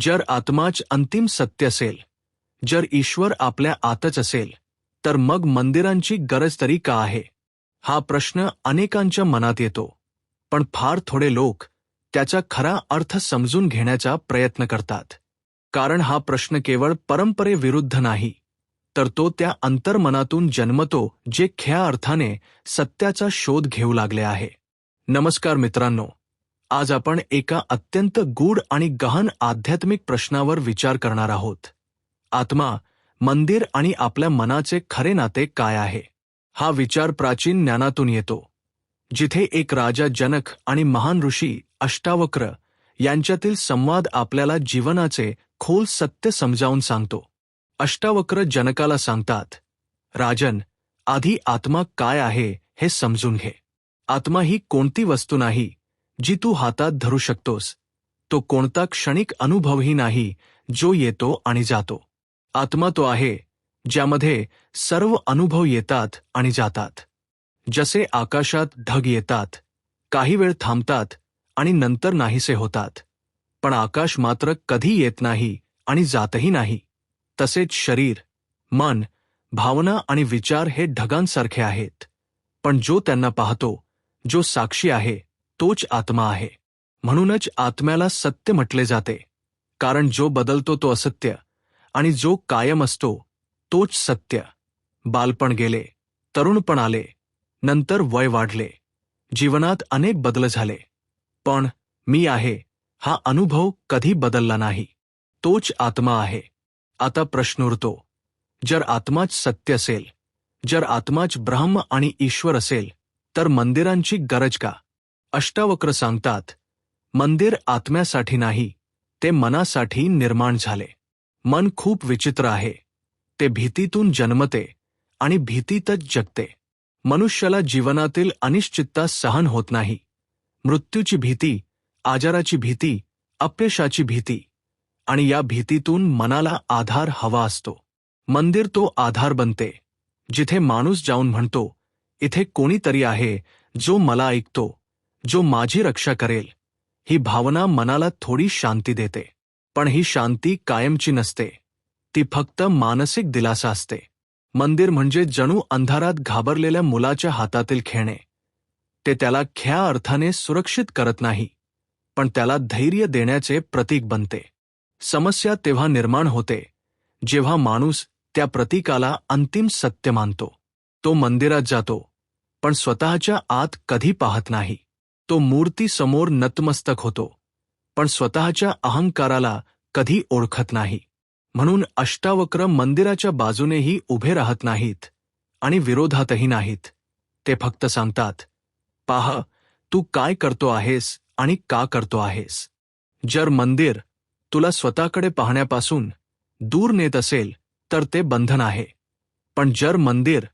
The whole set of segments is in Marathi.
जर आत्माच अंतिम सत्य असेल, जर ईश्वर आपल्या आतच असेल, तर मग मंदिरांची गरज तरी का आहे? हा प्रश्न अनेकांच्या मनात येतो, पण फार थोडे लोक त्याचा खरा अर्थ समजून घेण्याचा प्रयत्न करतात. कारण हा प्रश्न केवळ परंपरेविरुद्ध नाही, तर तो त्या अंतर्मनातून जन्मतो जे खऱ्या अर्थाने सत्याचा शोध घेऊ लागले आहे. नमस्कार मित्रांनो, आज आपण एका अत्यंत गूढ आणि गहन आध्यात्मिक प्रश्नावर विचार करणार आहोत. आत्मा, मंदिर आणि आपल्या मनाचे खरे नाते काय आहे? हा विचार प्राचीन ज्ञानातून येतो, जिथे एक राजा जनक आणि महान ऋषी अष्टावक्र यांच्यातील संवाद आपल्याला जीवनाचे खोल सत्य समजावून सांगतो. अष्टावक्र जनकाला सांगतात, राजन, आधी आत्मा काय आहे हे समजून घे. आत्मा ही कोणती वस्तू नाही जी तू हातात धरू शकतोस. तो कोणता क्षणिक अनुभवही नाही जो येतो आणि जातो. आत्मा तो आहे ज्यामध्ये सर्व अनुभव येतात आणि जातात. जसे आकाशात ढग येतात, काही वेळ थांबतात आणि नंतर नाहीसे होतात, पण आकाश मात्र कधी येत नाही आणि जातही नाही. तसेच शरीर, मन, भावना आणि विचार हे ढगांसारखे आहेत, पण जो त्यांना पाहतो, जो साक्षी आहे, तोच आत्मा आहे. म्हणूनच आत्म्याला सत्य म्हटले जाते, कारण जो बदलतो तो असत्य आणि जो कायम असतो तोच सत्य. बालपण गेले, तरुणपण आले, नंतर वय वाढले, जीवनात अनेक बदल झाले, पण मी आहे हा अनुभव कधी बदलला नाही. तोच आत्मा आहे. आता प्रश्न उरतो, जर आत्माच सत्य असेल, जर आत्माच ब्रह्म आणि ईश्वर असेल, तर मंदिरांची गरज का? अष्टावक्र सांगतात, मंदिर आत्म्यासाठी नाही, ते मनासाठी निर्माण झाले. मन खूप विचित्र आहे. ते भीतीतून जन्मते आणि भीतीतच जगते. मनुष्याला जीवनातील अनिश्चितता सहन होत नाही. मृत्यूची भीती, आजाराची भीती, अपयशाची भीती, आणि या भीतीतून मनाला आधार हवा असतो. मंदिर तो आधार बनते, जिथे माणूस जाऊन म्हणतो, इथे कोणीतरी आहे जो मला ऐकतो, जो माझी रक्षा करेल. ही भावना मनाला थोडी शांती देते, पण ही शांती कायमची नसते. ती फक्त मानसिक दिलासा असते. मंदिर म्हणजे जणू अंधारात घाबरलेल्या मुलाच्या हातातील खेळणे. ते त्याला खऱ्या अर्थाने सुरक्षित करत नाही, पण त्याला धैर्य देण्याचे प्रतीक बनते. समस्या तेव्हा निर्माण होते जेव्हा माणूस त्या प्रतीकाला अंतिम सत्य मानतो. तो मंदिरात जातो, पण स्वतःच्या आत कधी पाहत नाही. तो मूर्तीसमोर नतमस्तक होतो, पण स्वतःच्या अहंकाराला कधी ओळखत नाही. म्हणून अष्टावक्र मंदिराच्या बाजूनेही उभे राहत नाहीत आणि विरोधातही नाहीत. ते फक्त सांगतात, पाह, तू काय करतो आहेस आणि का करतो आहेस. जर मंदिर तुला स्वतःकडे पाहण्यापासून दूर नेत असेल तर ते बंधन आहे, पण जर मंदिर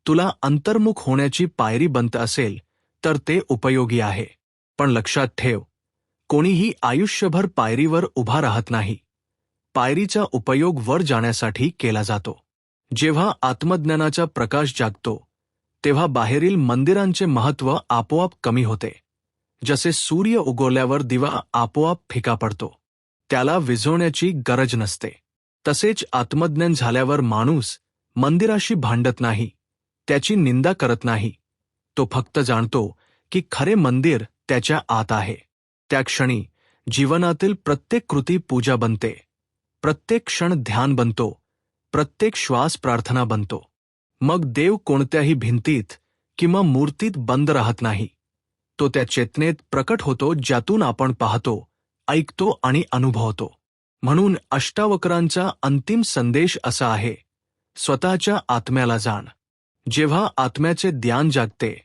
तुला अंतर्मुख होण्याची पायरी बनत असेल तर ते उपयोगी आहे. पण लक्षात ठेव, कोणीही आयुष्यभर पायरीवर उभा राहत नाही. पायरीचा उपयोग वर जाण्यासाठी केला जातो. जेव्हा आत्मज्ञानाचा प्रकाश जागतो, तेव्हा बाहेरील मंदिरांचे महत्त्व आपोआप कमी होते. जसे सूर्य उगवल्यावर दिवा आपोआप फिका पडतो, त्याला विझवण्याची गरज नसते. तसेच आत्मज्ञान झाल्यावर माणूस मंदिराशी भांडत नाही, त्याची निंदा करत नाही. तो फक्त जाणतो की खरे मंदिर त्याच्या आत आहे. त्या क्षणी जीवनातील प्रत्येक कृती पूजा बनते, प्रत्येक क्षण ध्यान बनतो, प्रत्येक श्वास प्रार्थना बनतो. मग देव कोणत्याही भिंतीत किंवा मूर्तीत बंद राहत नाही. तो त्या चेतनेत प्रकट होतो ज्यातून आपण पाहतो, ऐकतो आणि अनुभवतो. म्हणून अष्टावक्रांचा अंतिम संदेश असा आहे, स्वतःच्या आत्म्याला जाण. जेव्हा आत्म्याचे ध्यान जागते,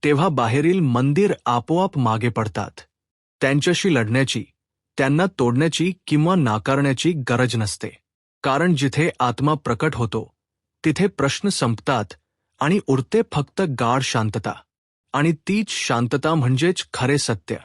तेव्हा बाहेरील मंदिर आपोआप मागे पडतात. त्यांच्याशी लढण्याची, त्यांना तोडण्याची किंवा नाकारण्याची गरज नसते. कारण जिथे आत्मा प्रकट होतो, तिथे प्रश्न संपतात आणि उरते फक्त गाढ शांतता. आणि तीच शांतता म्हणजेच खरे सत्य.